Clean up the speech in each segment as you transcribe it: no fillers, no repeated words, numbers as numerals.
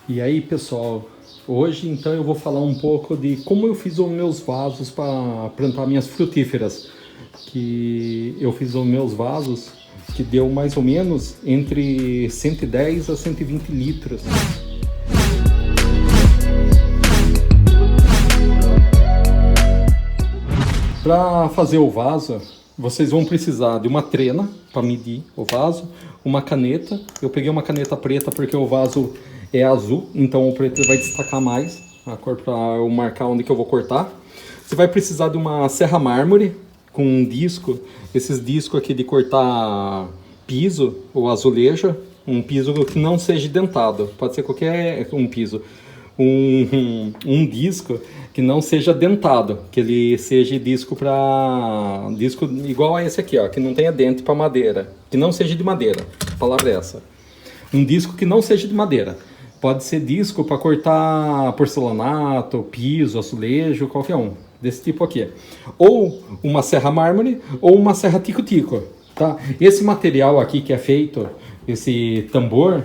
E aí, pessoal, hoje então eu vou falar um pouco de como eu fiz os meus vasos para plantar minhas frutíferas. Que eu fiz os meus vasos que deu mais ou menos entre 110 a 120 litros. Para fazer o vaso, vocês vão precisar de uma trena para medir o vaso, uma caneta. Eu peguei uma caneta preta porque o vaso é azul, então o preto vai destacar mais a cor para eu marcar onde que eu vou cortar. Você vai precisar de uma serra mármore com um disco, esses discos aqui de cortar piso ou azulejo, um piso que não seja dentado, pode ser qualquer um piso. Um disco que não seja dentado, que ele seja disco para disco igual a esse aqui, ó, que não tenha dente para madeira, que não seja de madeira. A palavra é essa. Um disco que não seja de madeira. Pode ser disco para cortar porcelanato, piso, azulejo, qualquer um desse tipo aqui. Ou uma serra mármore ou uma serra tico-tico, tá? Esse material aqui que é feito, esse tambor,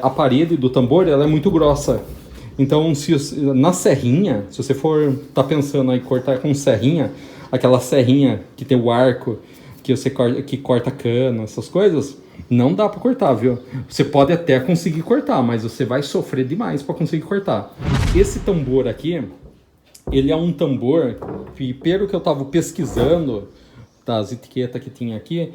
a parede do tambor, ela é muito grossa. Então, na serrinha, se você for tá pensando aí cortar com serrinha, aquela serrinha que tem o arco, que corta cano, essas coisas, não dá para cortar, viu? Você pode até conseguir cortar, mas você vai sofrer demais para conseguir cortar. Esse tambor aqui, ele é um tambor que, pelo que eu estava pesquisando, das etiquetas que tinha aqui,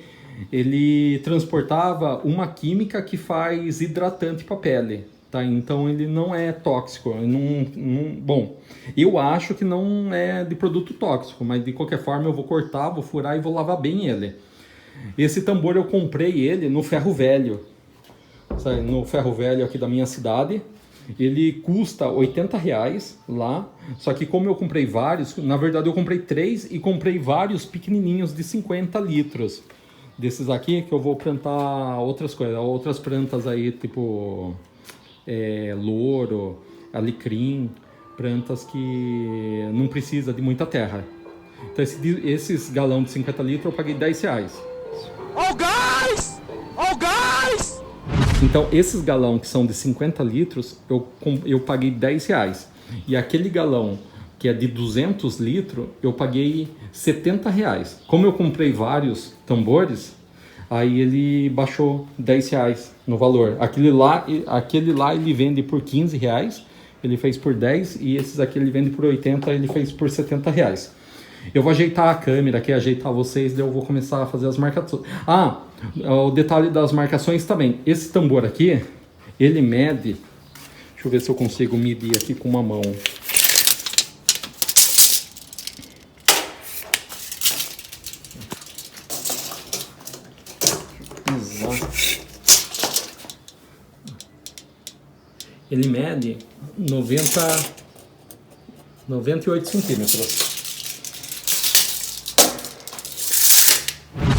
ele transportava uma química que faz hidratante para a pele. Tá? Então ele não é tóxico. Bom, eu acho que não é de produto tóxico, mas de qualquer forma eu vou cortar, vou furar e vou lavar bem ele. Esse tambor eu comprei ele no ferro velho, sabe? No ferro velho aqui da minha cidade. Ele custa R$ 80 lá, só que como eu comprei vários, na verdade eu comprei 3 e comprei vários pequenininhos de 50 litros. Desses aqui que eu vou plantar outras coisas, outras plantas aí, tipo louro, alecrim, plantas que não precisa de muita terra. Então esses galão de 50 litros eu paguei R$ 10. Oh, guys! Oh, guys! Então esses galão que são de 50 litros eu paguei R$ 10. E aquele galão que é de 200 litros eu paguei R$ 70. Como eu comprei vários tambores, aí ele baixou R$ 10 no valor. Aquele lá ele vende por R$ 15, ele fez por 10, e esses aqui ele vende por 80, ele fez por R$ 70. Eu vou ajeitar a câmera aqui, ajeitar vocês, daí eu vou começar a fazer as marcações. Ah, o detalhe das marcações também. Esse tambor aqui, ele mede... Deixa eu ver se eu consigo medir aqui com uma mão. Exato. Ele mede 98 centímetros.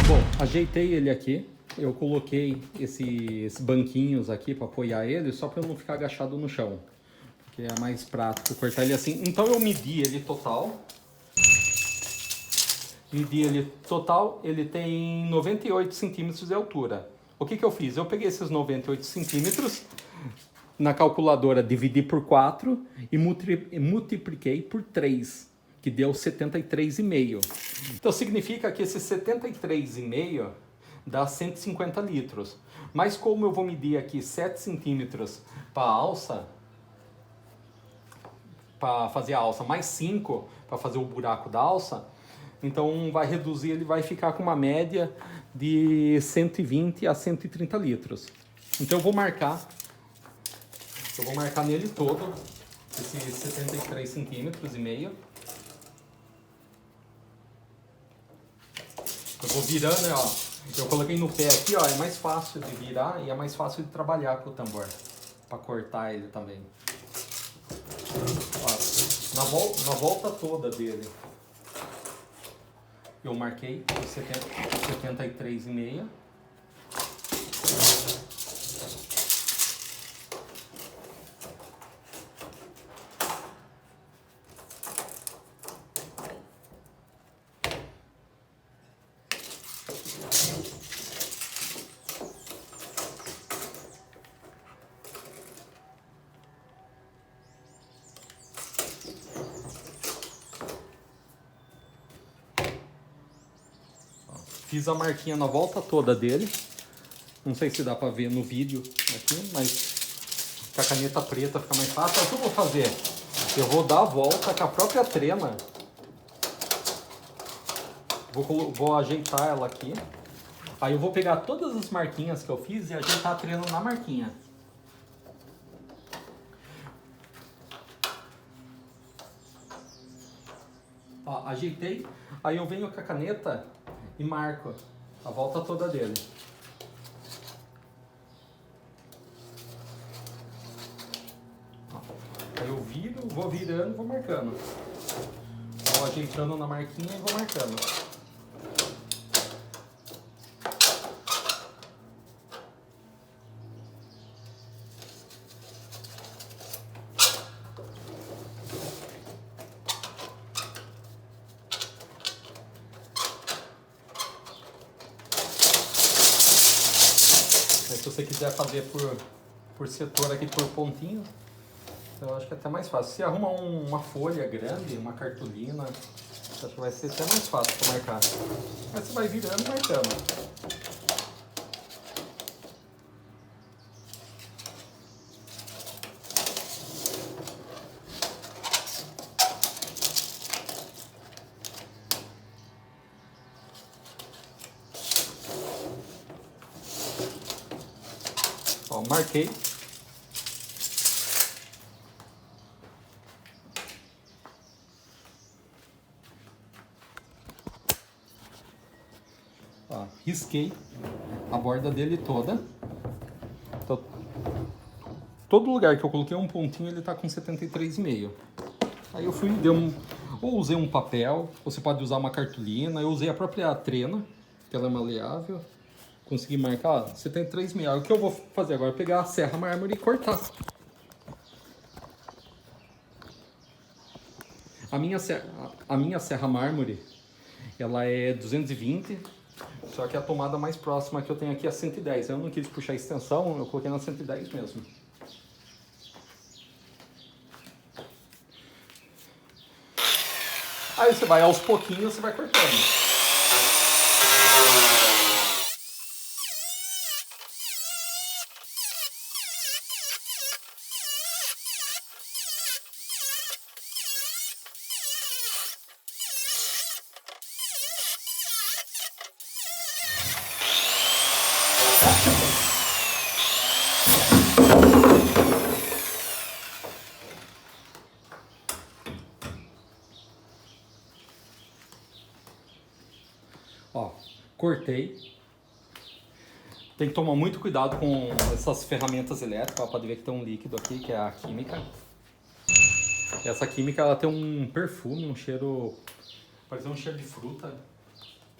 Bom, ajeitei ele aqui. Eu coloquei esses banquinhos aqui para apoiar ele, só para eu não ficar agachado no chão, que é mais prático cortar ele assim. Então eu medi ele total. Ele tem 98 centímetros de altura. O que eu fiz? Eu peguei esses 98 centímetros, na calculadora dividi por 4 e multipliquei por 3, que deu 73,5. Então significa que esse 73,5 dá 150 litros. Mas como eu vou medir aqui 7 centímetros para a alça, para fazer a alça, mais 5 para fazer o buraco da alça, então vai reduzir, ele vai ficar com uma média de 120 a 130 litros. Então eu vou marcar nele todo, esses 73 centímetros e meio. Eu vou virando, ó. Eu coloquei no pé aqui, ó. É mais fácil de virar e é mais fácil de trabalhar com o tambor, para cortar ele também. Ó, na volta toda dele, eu marquei 73,5. Fiz a marquinha na volta toda dele. Não sei se dá pra ver no vídeo aqui, mas com a caneta preta fica mais fácil. O que eu vou fazer? Eu vou dar a volta com a própria trena. Vou ajeitar ela aqui. Aí eu vou pegar todas as marquinhas que eu fiz e ajeitar a trena na marquinha. Ó, ajeitei. Aí eu venho com a caneta e marco a volta toda dele. Aí eu viro, vou virando e vou marcando. Vou ajeitando na marquinha e vou marcando. Aí, se você quiser fazer por setor aqui, por pontinho, eu acho que é até mais fácil. Se arruma uma folha grande, uma cartolina, acho que vai ser até mais fácil para marcar. Mas você vai virando e marcando. Ó, marquei. Ó, risquei a borda dele toda. Então, todo lugar que eu coloquei um pontinho, ele tá com 73,5. Aí eu fui, ou usei um papel, você pode usar uma cartolina. Eu usei a própria trena, que ela é maleável. Consegui marcar 73,5. O que eu vou fazer agora é pegar a serra mármore e cortar. A minha serra mármore, ela é 220, só que a tomada mais próxima que eu tenho aqui é 110. Eu não quis puxar a extensão, eu coloquei na 110 mesmo. Aí você vai aos pouquinhos, você vai cortando. Ó, cortei. Tem que tomar muito cuidado com essas ferramentas elétricas. Ó, pode ver que tem um líquido aqui, que é a química. Essa química, ela tem um perfume, um cheiro... Parece um cheiro de fruta.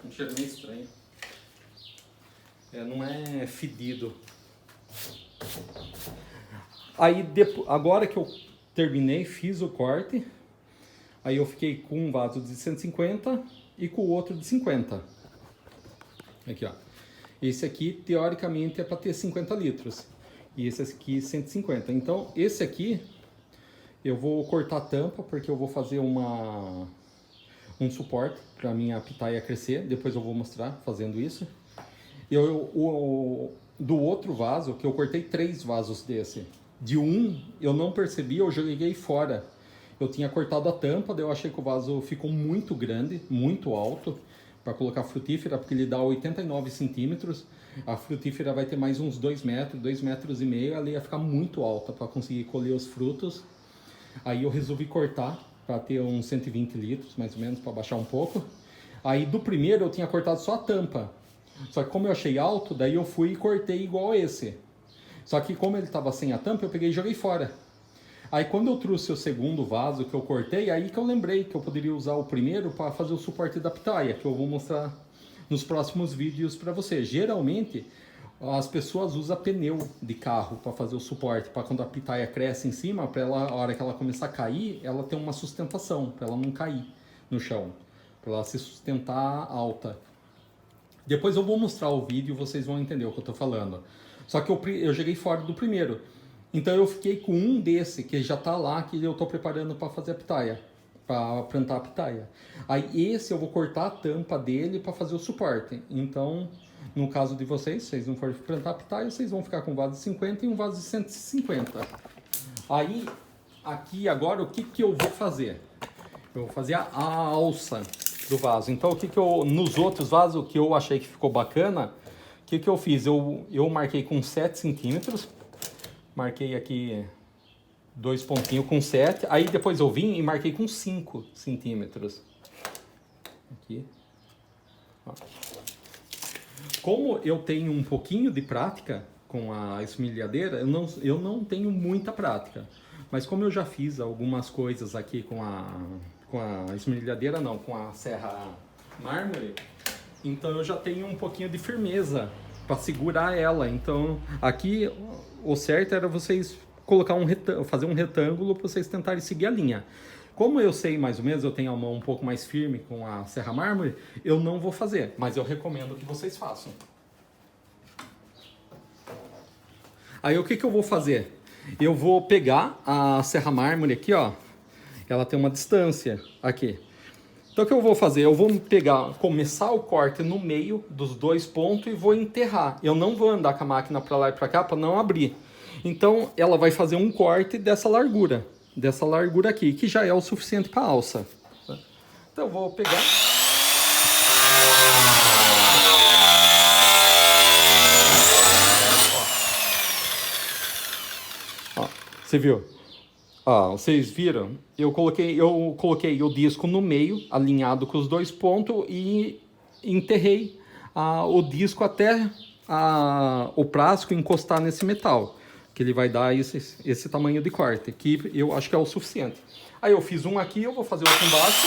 Um cheiro meio estranho. Não é fedido. Aí, agora que eu terminei, fiz o corte. Aí eu fiquei com um vaso de 150 e com o outro de 50. Aqui, ó. Esse aqui, teoricamente, é para ter 50 litros. E esse aqui, 150. Então, esse aqui, eu vou cortar a tampa, porque eu vou fazer um suporte para minha pitaia crescer. Depois eu vou mostrar fazendo isso. Do outro vaso, que eu cortei 3 vasos desse. De um, eu não percebi, eu joguei fora. Eu tinha cortado a tampa, daí eu achei que o vaso ficou muito grande, muito alto, para colocar frutífera, porque ele dá 89 centímetros. A frutífera vai ter mais uns 2 metros, 2,5 metros, ela ia ficar muito alta para conseguir colher os frutos. Aí eu resolvi cortar, para ter uns 120 litros, mais ou menos, para baixar um pouco. Aí do primeiro eu tinha cortado só a tampa. Só que como eu achei alto, daí eu fui e cortei igual esse. Só que como ele estava sem a tampa, eu peguei e joguei fora. Aí quando eu trouxe o segundo vaso que eu cortei, aí que eu lembrei que eu poderia usar o primeiro para fazer o suporte da pitaia, que eu vou mostrar nos próximos vídeos para você. Geralmente, as pessoas usam pneu de carro para fazer o suporte, para quando a pitaia cresce em cima, para ela, a hora que ela começar a cair, ela ter uma sustentação, para ela não cair no chão, para ela se sustentar alta. Depois eu vou mostrar o vídeo e vocês vão entender o que eu tô falando. Só que eu joguei fora do primeiro. Então eu fiquei com um desse, que já tá lá, que eu tô preparando para fazer a pitaia. para plantar a pitaia. Aí esse eu vou cortar a tampa dele para fazer o suporte. Então, no caso de vocês, se vocês não forem plantar a pitaia, vocês vão ficar com um vaso de 50 e um vaso de 150. Aí, aqui agora, o que eu vou fazer? Eu vou fazer a alça do vaso. Então, nos outros vasos que eu achei que ficou bacana, o que eu fiz? Eu marquei com 7 centímetros, marquei aqui 2 pontinhos com 7, aí depois eu vim e marquei com 5 centímetros. Aqui. Ó. Como eu tenho um pouquinho de prática com a esmerilhadeira, eu não tenho muita prática. Mas como eu já fiz algumas coisas aqui com a esmerilhadeira, não, com a serra mármore, então eu já tenho um pouquinho de firmeza para segurar ela. Então aqui o certo era vocês colocar fazer um retângulo para vocês tentarem seguir a linha. Como eu sei mais ou menos, eu tenho a mão um pouco mais firme com a serra mármore, eu não vou fazer, mas eu recomendo que vocês façam. Aí o que eu vou fazer? Eu vou pegar a serra mármore aqui, ó. Ela tem uma distância aqui. Então o que eu vou fazer? Eu vou começar o corte no meio dos 2 pontos e vou enterrar. Eu não vou andar com a máquina para lá e para cá para não abrir. Então ela vai fazer um corte dessa largura aqui, que já é o suficiente para alça. Então eu vou pegar. Ó, você viu? Ó, vocês viram? Eu coloquei o disco no meio, alinhado com os 2 pontos e enterrei o disco até o plástico encostar nesse metal, que ele vai dar esse tamanho de corte, que eu acho que é o suficiente. Aí eu fiz um aqui, eu vou fazer outro embaixo.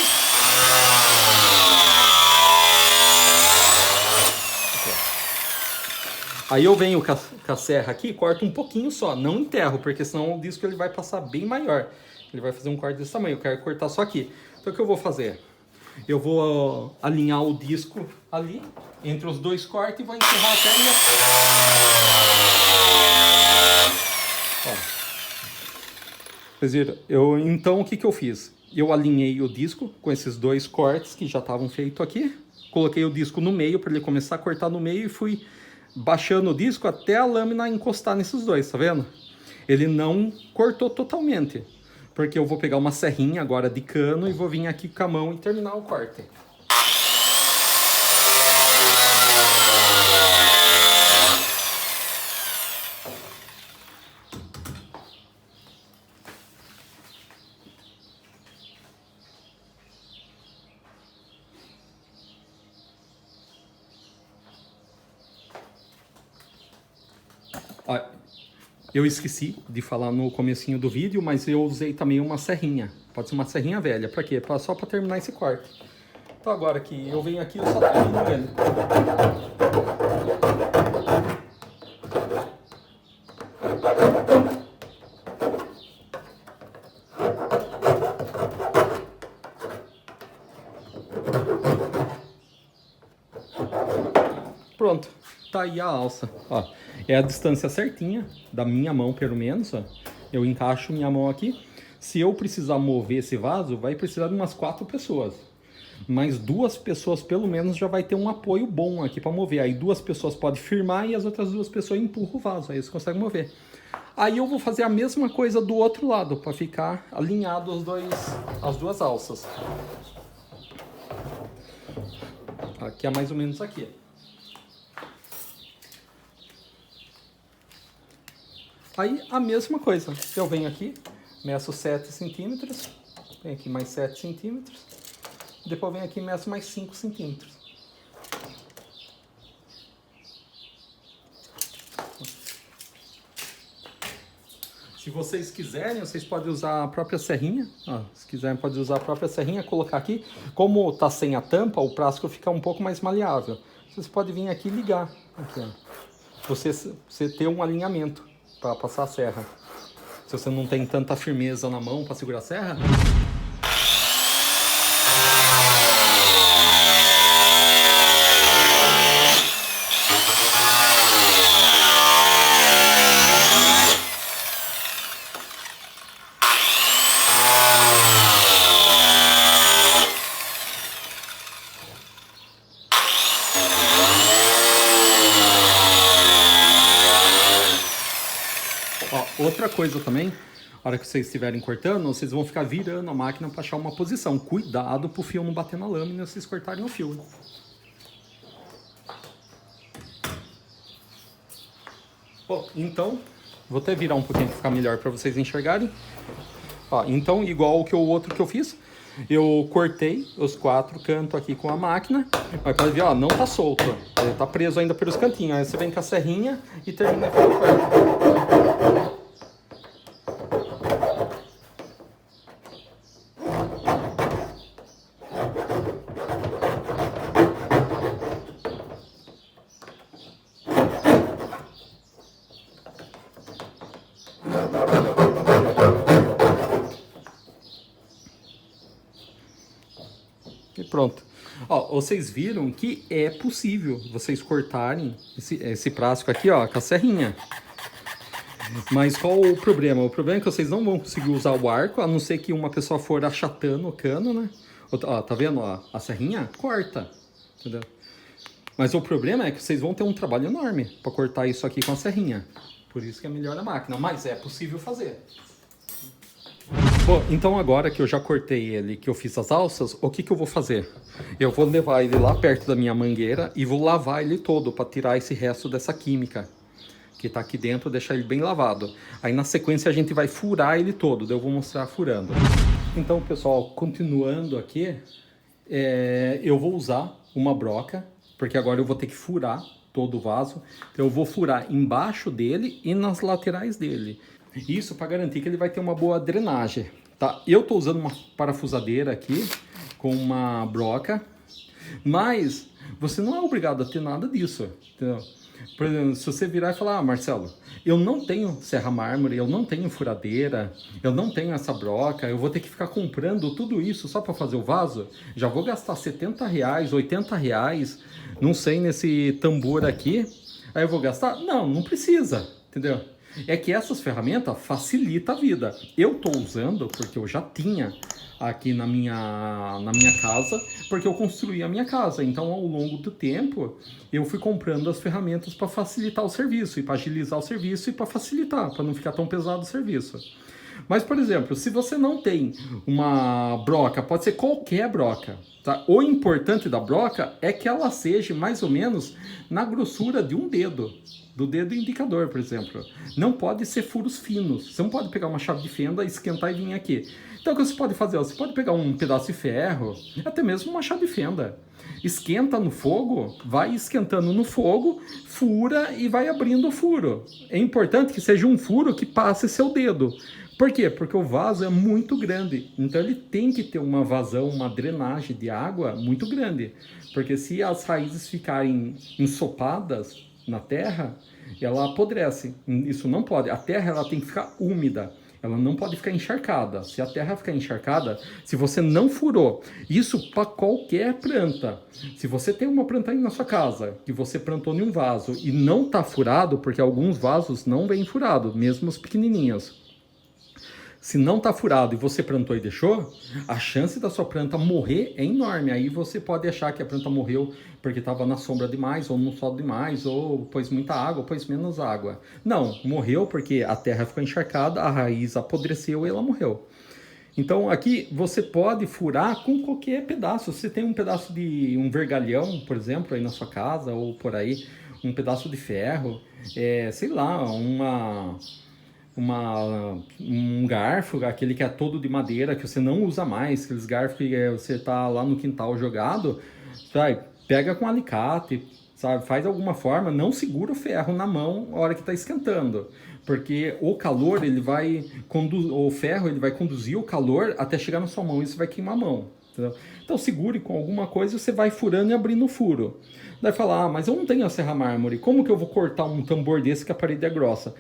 Aí eu venho com a serra aqui e corto um pouquinho só, não enterro, porque senão o disco ele vai passar bem maior. Ele vai fazer um corte desse tamanho, eu quero cortar só aqui. Então o que eu vou fazer? Eu vou alinhar o disco ali, entre os 2 cortes e vou enterrar até ali. Ó. Vocês viram? Então o que eu fiz? Eu alinhei o disco com esses 2 cortes que já estavam feitos aqui. Coloquei o disco no meio para ele começar a cortar no meio e fui baixando o disco até a lâmina encostar nesses 2, tá vendo? Ele não cortou totalmente, porque eu vou pegar uma serrinha agora de cano e vou vir aqui com a mão e terminar o corte. Eu esqueci de falar no comecinho do vídeo, mas eu usei também uma serrinha. Pode ser uma serrinha velha. Pra quê? Só pra terminar esse corte. Então agora que eu venho aqui, eu só termino ele. Pronto, tá aí a alça. Ó, é a distância certinha da minha mão, pelo menos. Ó. Eu encaixo minha mão aqui. Se eu precisar mover esse vaso, vai precisar de umas 4 pessoas. Mas 2 pessoas, pelo menos, já vai ter um apoio bom aqui para mover. Aí 2 pessoas podem firmar e as outras 2 pessoas empurram o vaso. Aí eles conseguem mover. Aí eu vou fazer a mesma coisa do outro lado, para ficar alinhado as 2 alças. Aqui é mais ou menos aqui. Aí a mesma coisa, eu venho aqui, meço 7 centímetros, venho aqui mais 7 centímetros, depois venho aqui e meço mais 5 centímetros. Se vocês quiserem, vocês podem usar a própria serrinha, ó, se quiserem pode usar a própria serrinha, colocar aqui. Como tá sem a tampa, o plástico fica um pouco mais maleável. Vocês podem vir aqui e ligar, aqui, ó. Você ter um alinhamento para passar a serra. Se você não tem tanta firmeza na mão para segurar a serra, outra coisa também, a hora que vocês estiverem cortando, vocês vão ficar virando a máquina para achar uma posição. Cuidado para o fio não bater na lâmina e vocês cortarem o fio. Bom, então, vou até virar um pouquinho para ficar melhor para vocês enxergarem. Ó, então, igual o outro que eu fiz, eu cortei os 4 cantos aqui com a máquina. Mas pode ver, ó, não tá solto. Ele tá preso ainda pelos cantinhos. Aí você vem com a serrinha e termina aqui o corte. E pronto. Ó, vocês viram que é possível vocês cortarem esse plástico aqui, ó, com a serrinha. Mas qual o problema? O problema é que vocês não vão conseguir usar o arco, a não ser que uma pessoa for achatando o cano, né? Ó, tá vendo? Ó, a serrinha corta, entendeu? Mas o problema é que vocês vão ter um trabalho enorme para cortar isso aqui com a serrinha. Por isso que é melhor a máquina, mas é possível fazer. Bom, então agora que eu já cortei ele, que eu fiz as alças, o que eu vou fazer? Eu vou levar ele lá perto da minha mangueira e vou lavar ele todo para tirar esse resto dessa química que tá aqui dentro, deixar ele bem lavado. Aí na sequência a gente vai furar ele todo, daí eu vou mostrar furando. Então, pessoal, continuando aqui, eu vou usar uma broca, porque agora eu vou ter que furar todo o vaso. Então eu vou furar embaixo dele e nas laterais dele. Isso para garantir que ele vai ter uma boa drenagem, tá? Eu tô usando uma parafusadeira aqui com uma broca, mas você não é obrigado a ter nada disso, entendeu? Por exemplo, se você virar e falar, Marcelo, eu não tenho serra mármore, eu não tenho furadeira, eu não tenho essa broca, eu vou ter que ficar comprando tudo isso só para fazer o vaso, já vou gastar R$70, R$80, não sei, nesse tambor aqui, aí eu vou gastar? Não precisa, entendeu? É que essas ferramentas facilitam a vida. Eu estou usando porque eu já tinha aqui na minha casa, porque eu construí a minha casa. Então, ao longo do tempo, eu fui comprando as ferramentas para facilitar o serviço, e para agilizar o serviço, e para facilitar, para não ficar tão pesado o serviço. Mas, por exemplo, se você não tem uma broca, pode ser qualquer broca, tá? O importante da broca é que ela seja mais ou menos na grossura de um dedo, do dedo indicador, por exemplo. Não pode ser furos finos. Você não pode pegar uma chave de fenda, esquentar e vir aqui. Então, o que você pode fazer? Você pode pegar um pedaço de ferro, até mesmo uma chave de fenda. Esquenta no fogo, vai esquentando no fogo, fura e vai abrindo o furo. É importante que seja um furo que passe seu dedo. Por quê? Porque o vaso é muito grande, então ele tem que ter uma vazão, uma drenagem de água muito grande, porque se as raízes ficarem ensopadas na terra, ela apodrece. Isso não pode. A terra ela tem que ficar úmida, ela não pode ficar encharcada. Se a terra ficar encharcada, se você não furou, isso para qualquer planta. Se você tem uma planta aí na sua casa, que você plantou em um vaso e não está furado, porque alguns vasos não vêm furados, mesmo os pequenininhos. Se não está furado e você plantou e deixou, a chance da sua planta morrer é enorme. Aí você pode achar que a planta morreu porque estava na sombra demais, ou no sol demais, ou pôs muita água, ou pôs menos água. Não, morreu porque a terra ficou encharcada, a raiz apodreceu e ela morreu. Então aqui você pode furar com qualquer pedaço. Você tem um pedaço de um vergalhão, por exemplo, aí na sua casa, ou por aí, um pedaço de ferro, sei lá, um garfo, aquele que é todo de madeira, que você não usa mais, aqueles garfos que você tá lá no quintal jogado, sabe? Pega com alicate, sabe? Faz alguma forma, não segura o ferro na mão na hora que está esquentando, porque o calor, o ferro ele vai conduzir o calor até chegar na sua mão e você vai queimar a mão. Entendeu? Então segure com alguma coisa, você vai furando e abrindo o furo. Daí fala, mas eu não tenho a serra mármore, como que eu vou cortar um tambor desse que a parede é grossa?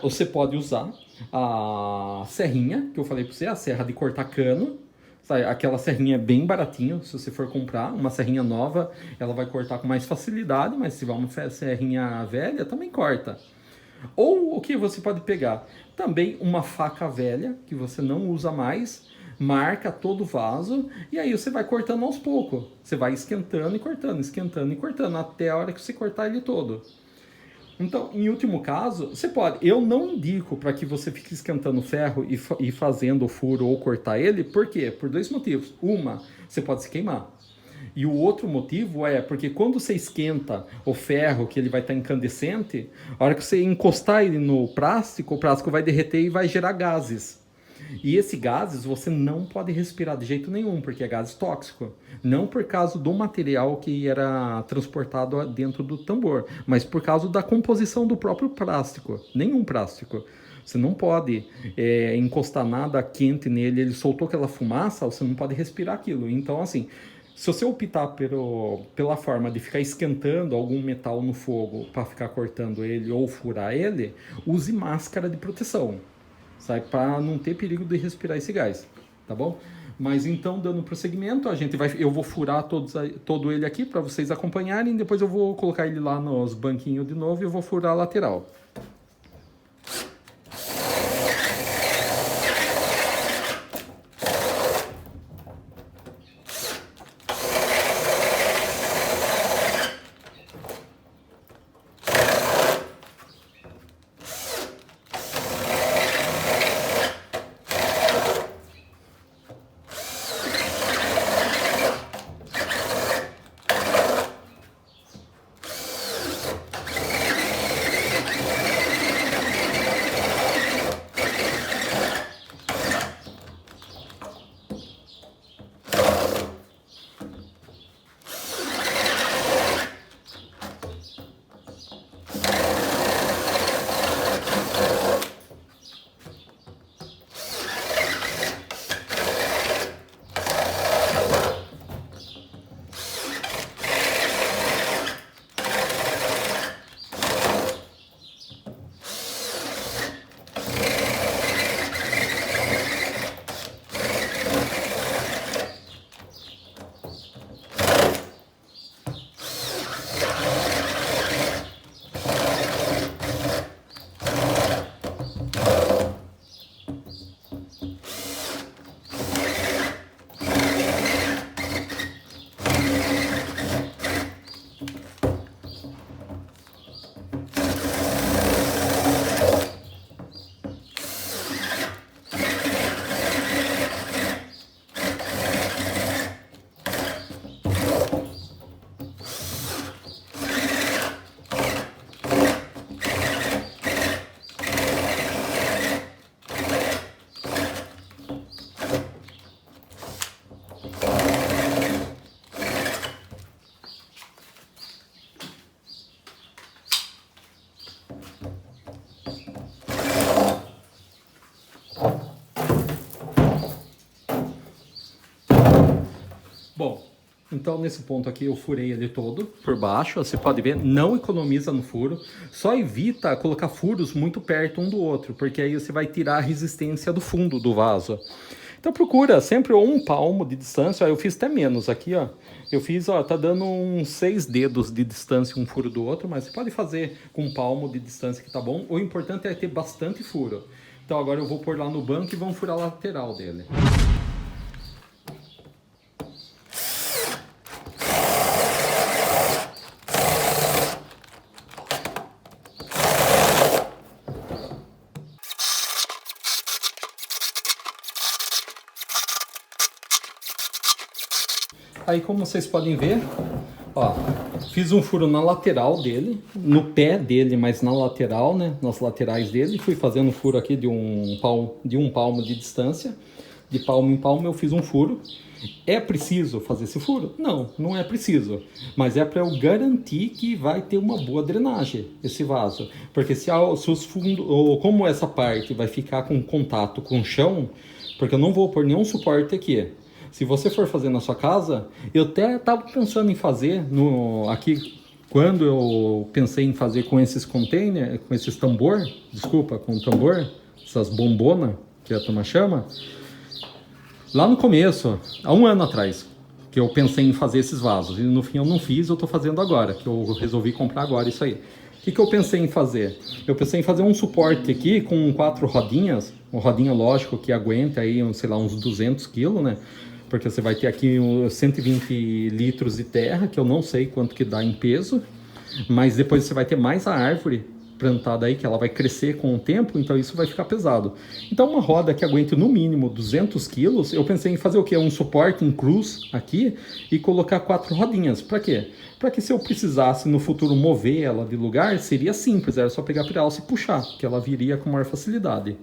Você pode usar a serrinha, que eu falei para você, a serra de cortar cano, sabe? Aquela serrinha é bem baratinho, se você for comprar uma serrinha nova, ela vai cortar com mais facilidade, mas se tiver uma serrinha velha, também corta. Ou o que você pode pegar? Também uma faca velha, que você não usa mais, marca todo o vaso, e aí você vai cortando aos poucos. Você vai esquentando e cortando, até a hora que você cortar ele todo. Então, em último caso, você pode. Eu não indico para que você fique esquentando o ferro e fazendo o furo ou cortar ele. Por quê? Por dois motivos. Uma, você pode se queimar. E o outro motivo é porque quando você esquenta o ferro, que ele vai estar incandescente, a hora que você encostar ele no plástico, o plástico vai derreter e vai gerar gases. E esses gases você não pode respirar de jeito nenhum, porque é gás tóxico. Não por causa do material que era transportado dentro do tambor, mas por causa da composição do próprio plástico. Nenhum plástico. Você não pode encostar nada quente nele, ele soltou aquela fumaça, você não pode respirar aquilo. Então, assim, se você optar pela forma de ficar esquentando algum metal no fogo para ficar cortando ele ou furar ele, use máscara de proteção, sabe? Para não ter perigo de respirar esse gás, tá bom? Mas então, dando prosseguimento, eu vou furar todo ele aqui para vocês acompanharem, depois eu vou colocar ele lá nos banquinhos de novo e eu vou furar a lateral. Bom, então nesse ponto aqui eu furei ele todo por baixo, você pode ver, não economiza no furo, só evita colocar furos muito perto um do outro, porque aí você vai tirar a resistência do fundo do vaso. Então procura sempre um palmo de distância, ó, eu fiz até menos aqui, ó. Eu fiz, ó, tá dando uns 6 dedos de distância um furo do outro, mas você pode fazer com um palmo de distância que tá bom. O importante é ter bastante furo. Então agora eu vou pôr lá no banco e vamos furar a lateral dele. Aí, como vocês podem ver, ó, fiz um furo na lateral dele, no pé dele, mas na lateral, né, nas laterais dele. Fui fazendo um furo aqui de um palmo de distância, de palmo em palmo eu fiz um furo. É preciso fazer esse furo? Não, não é preciso, mas é para eu garantir que vai ter uma boa drenagem esse vaso, porque se os fundos, ou como essa parte vai ficar com contato com o chão, porque eu não vou pôr nenhum suporte aqui. Se você for fazer na sua casa, eu até estava pensando em fazer aqui, quando eu pensei em fazer com esses containers, com esses tambor, com tambor, essas bombonas que a turma chama, lá no começo, há um ano atrás, que eu pensei em fazer esses vasos, e no fim eu não fiz, eu estou fazendo agora, que eu resolvi comprar agora isso aí. O que eu pensei em fazer? Eu pensei em fazer um suporte aqui com 4 rodinhas, uma rodinha lógico que aguenta aí, sei lá, uns 200 kg, né? Porque você vai ter aqui 120 litros de terra, que eu não sei quanto que dá em peso. Mas depois você vai ter mais a árvore plantada aí, que ela vai crescer com o tempo, então isso vai ficar pesado. Então uma roda que aguente no mínimo 200 quilos, eu pensei em fazer o quê? Um suporte em cruz aqui e colocar 4 rodinhas. Para quê? Para que se eu precisasse no futuro mover ela de lugar, seria simples, era só pegar a piralça e puxar, que ela viria com maior facilidade.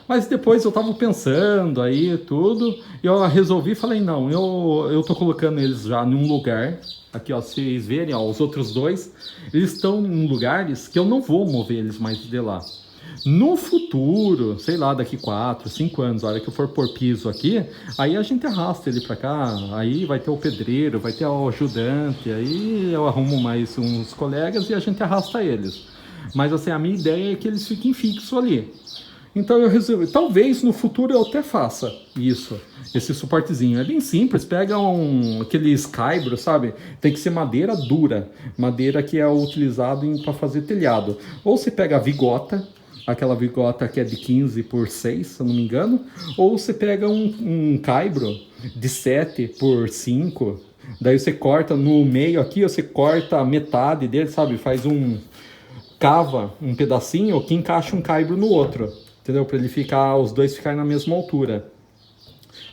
Mas depois eu tava pensando aí tudo, e eu resolvi, falei, não, eu tô colocando eles já num lugar, aqui ó, vocês verem, ó, os outros dois, eles estão em lugares que eu não vou mover eles mais de lá. No futuro, sei lá, daqui 4, 5 anos, a hora que eu for pôr piso aqui, aí a gente arrasta ele pra cá, aí vai ter o pedreiro, vai ter o ajudante, aí eu arrumo mais uns colegas e a gente arrasta eles. Mas assim, a minha ideia é que eles fiquem fixos ali. Então eu resolvi, talvez no futuro eu até faça isso, esse suportezinho. É bem simples, pega aquele escaibro, sabe? Tem que ser madeira dura, madeira que é utilizado para fazer telhado. Ou você pega a vigota, aquela vigota que é de 15 por 6, se eu não me engano. Ou você pega um caibro de 7 por 5, daí você corta no meio aqui, você corta a metade dele, sabe? Cava um pedacinho que encaixa um caibro no outro. Entendeu? Para os dois ficarem na mesma altura.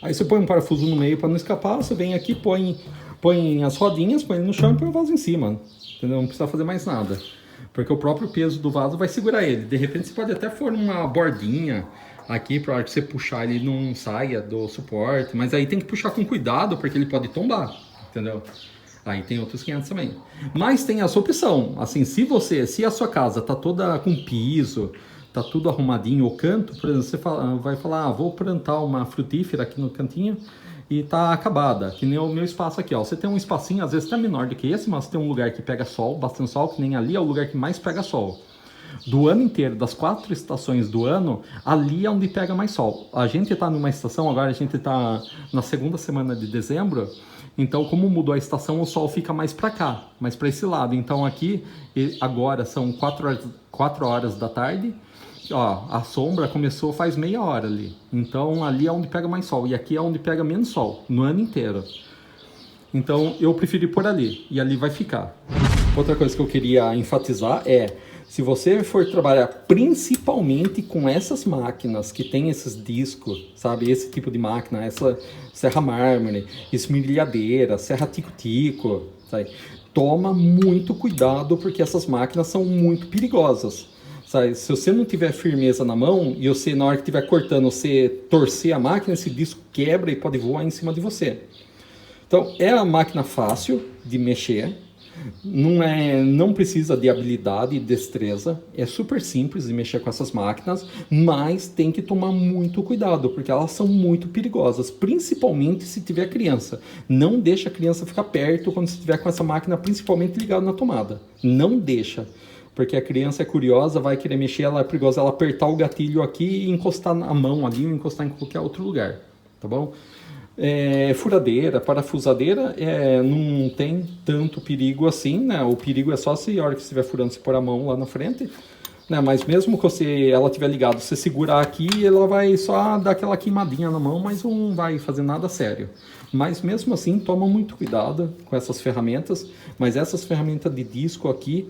Aí você põe um parafuso no meio para não escapar, você vem aqui, põe as rodinhas, põe ele no chão e põe o vaso em cima. Entendeu? Não precisa fazer mais nada. Porque o próprio peso do vaso vai segurar ele. De repente você pode até pôr uma bordinha aqui para hora que você puxar ele não saia do suporte. Mas aí tem que puxar com cuidado porque ele pode tombar. Entendeu? Aí tem outros 500 também. Mas tem essa opção. Assim, se a sua casa tá toda com piso, tá tudo arrumadinho, o canto, por exemplo, você vai falar, vou plantar uma frutífera aqui no cantinho e tá acabada, que nem o meu espaço aqui, ó. Você tem um espacinho, às vezes até menor do que esse, mas tem um lugar que pega sol, bastante sol, que nem ali é o lugar que mais pega sol. Do ano inteiro, das 4 estações do ano, ali é onde pega mais sol. A gente tá numa estação, agora a gente tá na segunda semana de dezembro, então como mudou a estação, o sol fica mais para cá, mais para esse lado. Então aqui, agora são 4 horas da tarde, ó, a sombra começou faz meia hora ali. Então ali é onde pega mais sol. E aqui é onde pega menos sol, no ano inteiro. Então eu preferi por ali. E ali vai ficar. Outra coisa que eu queria enfatizar é, se você for trabalhar principalmente com essas máquinas que tem esses discos, sabe? Esse tipo de máquina, essa serra mármore, esmerilhadeira, serra tico-tico, sabe? Toma muito cuidado porque essas máquinas são muito perigosas. Sabe? Se você não tiver firmeza na mão e você, na hora que estiver cortando, você torcer a máquina, esse disco quebra e pode voar em cima de você. Então, é uma máquina fácil de mexer, não precisa de habilidade e destreza, é super simples de mexer com essas máquinas, mas tem que tomar muito cuidado, porque elas são muito perigosas, principalmente se tiver criança. Não deixa a criança ficar perto quando você estiver com essa máquina, principalmente ligada na tomada. Não deixa. Porque a criança é curiosa, vai querer mexer, ela é perigosa ela apertar o gatilho aqui e encostar a mão ali ou encostar em qualquer outro lugar, tá bom? Furadeira, parafusadeira, não tem tanto perigo assim, né? O perigo é só se a hora que você estiver furando, você pôr a mão lá na frente, né? Mas mesmo que ela estiver ligada, você segurar aqui, ela vai só dar aquela queimadinha na mão, mas não vai fazer nada sério. Mas mesmo assim, toma muito cuidado com essas ferramentas, mas essas ferramentas de disco aqui,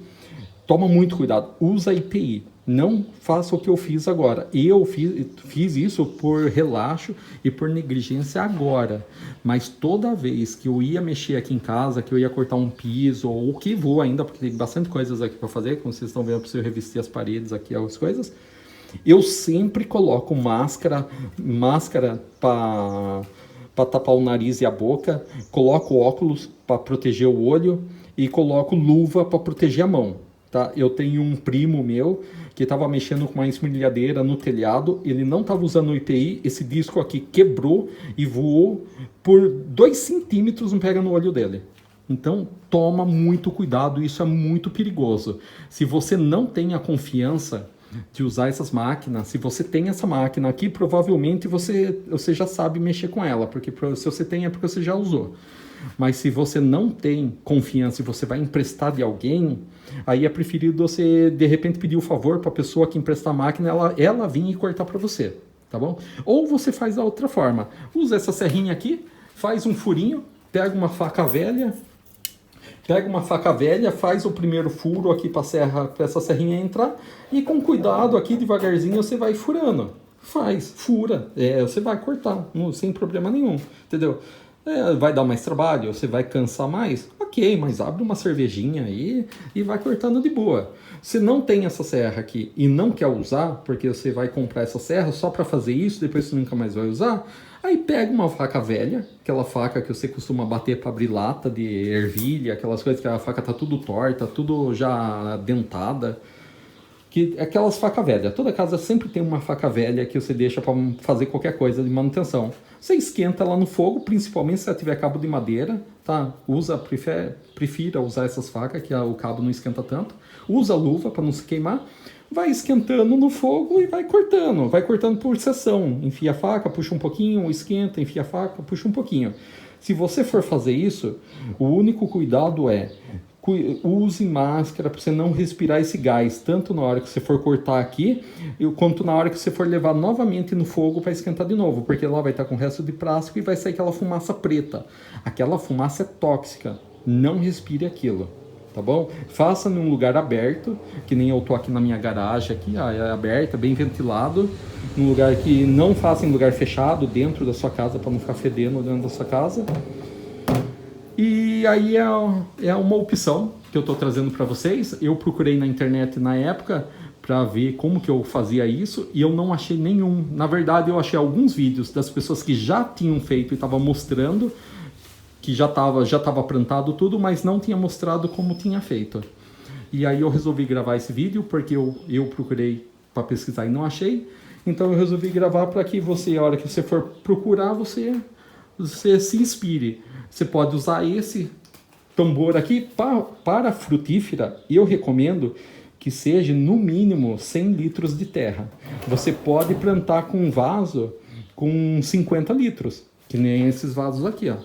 toma muito cuidado, usa IPI, não faça o que eu fiz agora. Eu fiz isso por relaxo e por negligência agora, mas toda vez que eu ia mexer aqui em casa, que eu ia cortar um piso, ou que vou ainda, porque tem bastante coisas aqui para fazer, como vocês estão vendo, eu preciso revestir as paredes aqui, algumas coisas, eu sempre coloco máscara para tapar o nariz e a boca, coloco óculos para proteger o olho e coloco luva para proteger a mão. Tá? Eu tenho um primo meu que estava mexendo com uma esmerilhadeira no telhado, ele não estava usando o IPI, esse disco aqui quebrou e voou por 2 centímetros, não pega no olho dele. Então toma muito cuidado, isso é muito perigoso. Se você não tem a confiança de usar essas máquinas, se você tem essa máquina aqui, provavelmente você já sabe mexer com ela, porque se você tem é porque você já usou. Mas se você não tem confiança e você vai emprestar de alguém, aí é preferido você, de repente, pedir o favor para a pessoa que emprestar a máquina, ela vir e cortar para você, tá bom? Ou você faz da outra forma. Usa essa serrinha aqui, faz um furinho, pega uma faca velha, Pega uma faca velha, faz o primeiro furo aqui para essa serrinha entrar e com cuidado aqui, devagarzinho, você vai furando. Faz, fura, você vai cortar, sem problema nenhum, entendeu? Vai dar mais trabalho, você vai cansar mais? Ok, mas abre uma cervejinha aí e vai cortando de boa. Se não tem essa serra aqui e não quer usar, porque você vai comprar essa serra só para fazer isso, depois você nunca mais vai usar, aí pega uma faca velha, aquela faca que você costuma bater para abrir lata de ervilha, aquelas coisas que a faca tá tudo torta, tudo já dentada, que aquelas facas velhas. Toda casa sempre tem uma faca velha que você deixa para fazer qualquer coisa de manutenção. Você esquenta ela no fogo, principalmente se ela tiver cabo de madeira, tá? Prefira usar essas facas, que o cabo não esquenta tanto. Usa luva para não se queimar. Vai esquentando no fogo e vai cortando por seção. Enfia a faca, puxa um pouquinho, esquenta, enfia a faca, puxa um pouquinho. Se você for fazer isso, o único cuidado use máscara para você não respirar esse gás, tanto na hora que você for cortar aqui, quanto na hora que você for levar novamente no fogo para esquentar de novo, porque lá vai estar com resto de plástico e vai sair aquela fumaça preta. Aquela fumaça é tóxica, não respire aquilo, tá bom? Faça num lugar aberto, que nem eu tô aqui na minha garagem, aqui, é aberta, bem ventilado, num lugar que não faça em lugar fechado, dentro da sua casa, para não ficar fedendo dentro da sua casa. E aí é uma opção que eu estou trazendo para vocês. Eu procurei na internet na época para ver como que eu fazia isso e eu não achei nenhum. Na verdade, eu achei alguns vídeos das pessoas que já tinham feito e estavam mostrando que já tava plantado tudo, mas não tinha mostrado como tinha feito. E aí eu resolvi gravar esse vídeo porque eu procurei para pesquisar e não achei. Então eu resolvi gravar para que você, a hora que você for procurar, você se inspire. Você pode usar esse tambor aqui para frutífera. Eu recomendo que seja no mínimo 100 litros de terra. Você pode plantar com um vaso com 50 litros, que nem esses vasos aqui, ó.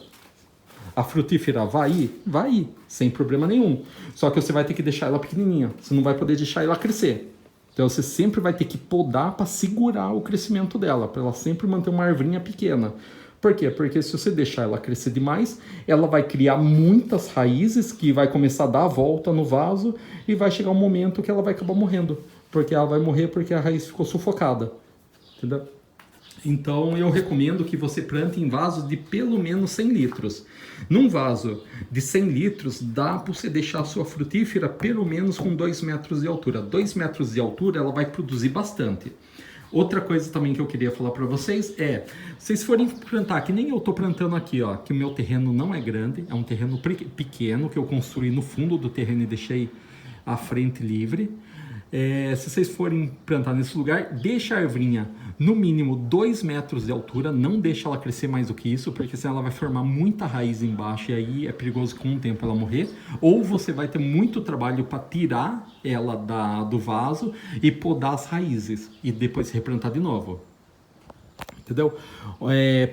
A frutífera vai ir, sem problema nenhum. Só que você vai ter que deixar ela pequenininha. Você não vai poder deixar ela crescer. Então você sempre vai ter que podar para segurar o crescimento dela, para ela sempre manter uma arvrinha pequena. Por quê? Porque se você deixar ela crescer demais, ela vai criar muitas raízes que vai começar a dar a volta no vaso e vai chegar um momento que ela vai acabar morrendo. Porque ela vai morrer porque a raiz ficou sufocada. Entendeu? Então eu recomendo que você plante em vasos de pelo menos 100 litros. Num vaso de 100 litros, dá para você deixar a sua frutífera pelo menos com 2 metros de altura. 2 metros de altura ela vai produzir bastante. Outra coisa também que eu queria falar para vocês vocês forem plantar, que nem eu tô plantando aqui, ó, que o meu terreno não é grande, é um terreno pequeno que eu construí no fundo do terreno e deixei a frente livre. Se vocês forem plantar nesse lugar, deixa a arvrinha no mínimo 2 metros de altura, não deixa ela crescer mais do que isso, porque senão ela vai formar muita raiz embaixo e aí é perigoso com o tempo ela morrer, ou você vai ter muito trabalho para tirar ela do vaso e podar as raízes e depois replantar de novo. Entendeu?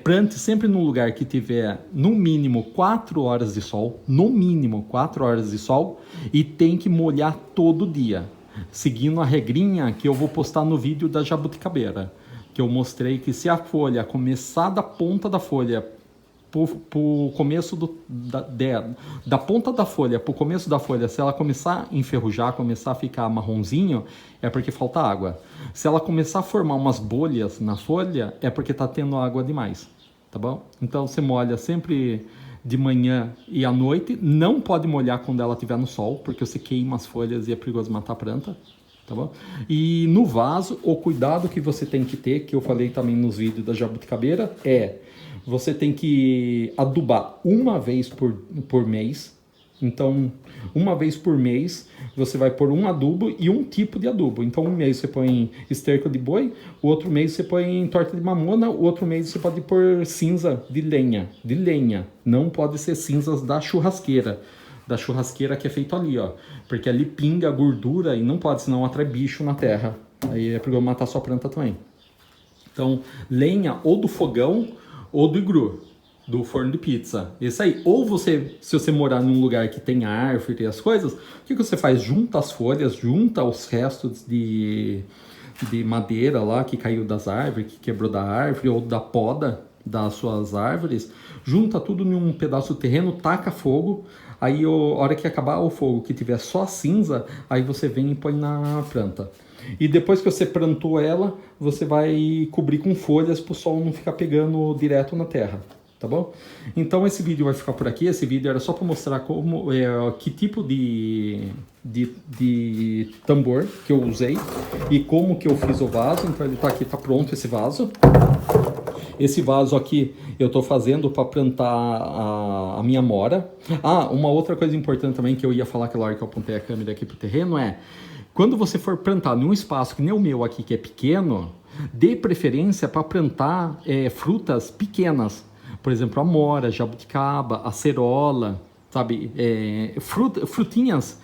Plante sempre num lugar que tiver no mínimo 4 horas de sol, no mínimo 4 horas de sol, e tem que molhar todo dia, seguindo a regrinha que eu vou postar no vídeo da jabuticabeira, que eu mostrei que se a folha começar da ponta da folha pro começo da ponta da folha pro começo da folha, se ela começar a enferrujar, começar a ficar marronzinho, é porque falta água. Se ela começar a formar umas bolhas na folha, é porque tá tendo água demais, tá bom? Então você molha sempre de manhã e à noite. Não pode molhar quando ela estiver no sol, porque você queima as folhas e é perigoso matar a planta, tá bom? E no vaso, o cuidado que você tem que ter, que eu falei também nos vídeos da jabuticabeira, você tem que adubar uma vez por mês. Então, uma vez por mês, você vai pôr um adubo e um tipo de adubo. Então, um mês você põe esterco de boi, o outro mês você põe torta de mamona, o outro mês você pode pôr cinza de lenha. De lenha. Não pode ser cinzas da churrasqueira. Da churrasqueira que é feito ali, ó. Porque ali pinga gordura e não pode, senão atrai bicho na terra. Aí é perigoso matar sua planta também. Então, lenha ou do fogão ou do igru, do forno de pizza. Isso aí. Ou você, se você morar num lugar que tem árvore e as coisas, o que você faz? Junta as folhas, junta os restos de madeira lá que caiu das árvores, que quebrou da árvore ou da poda, das suas árvores, junta tudo em um pedaço de terreno, taca fogo, aí a hora que acabar o fogo, que tiver só cinza, aí você vem e põe na planta. E depois que você plantou ela, você vai cobrir com folhas para o sol não ficar pegando direto na terra. Tá bom? Então esse vídeo vai ficar por aqui. Esse vídeo era só para mostrar como, que tipo de tambor que eu usei e como que eu fiz o vaso. Então ele tá aqui, tá pronto esse vaso. Esse vaso aqui eu tô fazendo para plantar a minha mora. Ah, uma outra coisa importante também que eu ia falar aquela hora que eu apontei a câmera aqui pro terreno é: quando você for plantar num espaço que nem o meu aqui, que é pequeno, dê preferência para plantar frutas pequenas. Por exemplo, a mora, a jabuticaba, a acerola, sabe? Frutinhas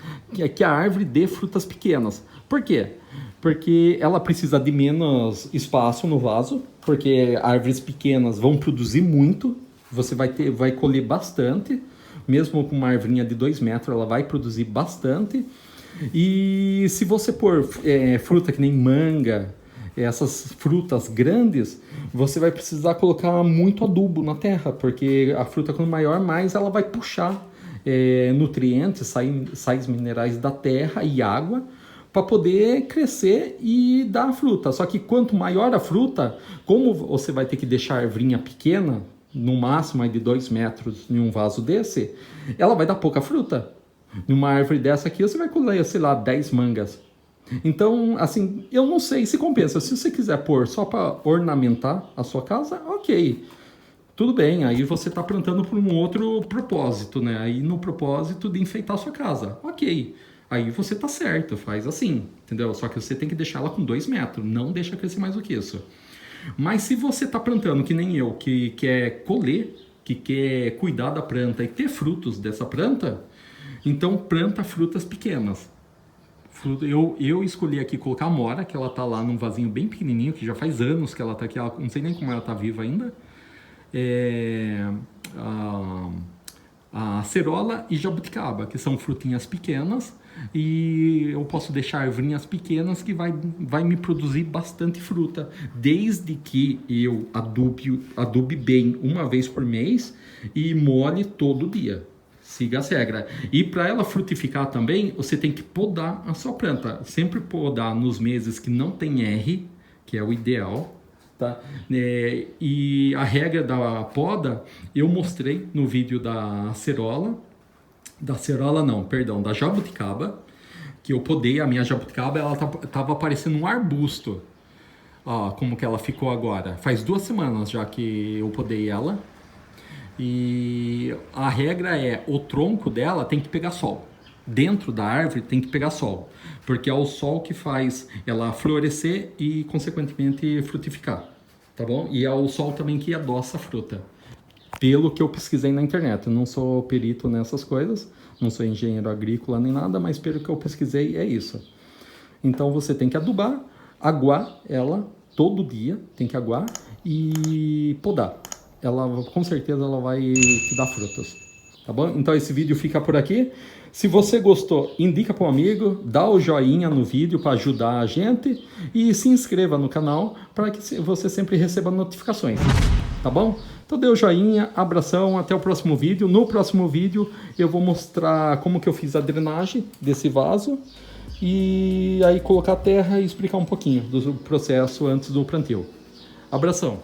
que a árvore dê frutas pequenas. Por quê? Porque ela precisa de menos espaço no vaso, porque árvores pequenas vão produzir muito, você vai colher bastante, mesmo com uma arvorinha de 2 metros, ela vai produzir bastante. E se você pôr fruta que nem manga, essas frutas grandes, você vai precisar colocar muito adubo na terra, porque a fruta quanto maior, mais ela vai puxar nutrientes, sais minerais da terra e água para poder crescer e dar fruta. Só que quanto maior a fruta, como você vai ter que deixar a arvrinha pequena, no máximo de 2 metros em um vaso desse, ela vai dar pouca fruta. Numa árvore dessa aqui, você vai colher, sei lá, 10 mangas. Então, assim, eu não sei se compensa. Se você quiser pôr só para ornamentar a sua casa, ok. Tudo bem, aí você está plantando por um outro propósito, né? Aí no propósito de enfeitar a sua casa, ok. Aí você tá certo, faz assim, entendeu? Só que você tem que deixar ela com 2 metros, não deixa crescer mais do que isso. Mas se você tá plantando que nem eu, que quer colher, que quer cuidar da planta e ter frutos dessa planta, então planta frutas pequenas. Eu escolhi aqui colocar a mora, que ela tá lá num vasinho bem pequenininho, que já faz anos que ela tá aqui, não sei nem como ela tá viva ainda. A acerola e jabuticaba, que são frutinhas pequenas, e eu posso deixar arvorinhas pequenas que vai me produzir bastante fruta, desde que eu adube bem uma vez por mês e molhe todo dia. Siga as regras. E para ela frutificar também, você tem que podar a sua planta. Sempre podar nos meses que não tem R, que é o ideal. Tá? E a regra da poda, eu mostrei no vídeo da jabuticaba, que eu podei a minha jabuticaba, ela tava parecendo um arbusto. Ó, como que ela ficou agora. Faz 2 semanas já que eu podei ela. E a regra é, o tronco dela tem que pegar sol. Dentro da árvore tem que pegar sol, porque é o sol que faz ela florescer e, consequentemente, frutificar, tá bom? E é o sol também que adoça a fruta. Pelo que eu pesquisei na internet, eu não sou perito nessas coisas, não sou engenheiro agrícola nem nada, mas pelo que eu pesquisei é isso. Então você tem que adubar, aguar ela todo dia, tem que aguar e podar. Ela com certeza ela vai te dar frutas, tá bom? Então esse vídeo fica por aqui. Se você gostou, indica para um amigo, dá o joinha no vídeo para ajudar a gente e se inscreva no canal para que você sempre receba notificações, tá bom? Então dê o joinha, abração, até o próximo vídeo. No próximo vídeo eu vou mostrar como que eu fiz a drenagem desse vaso e aí colocar a terra e explicar um pouquinho do processo antes do plantio. Abração!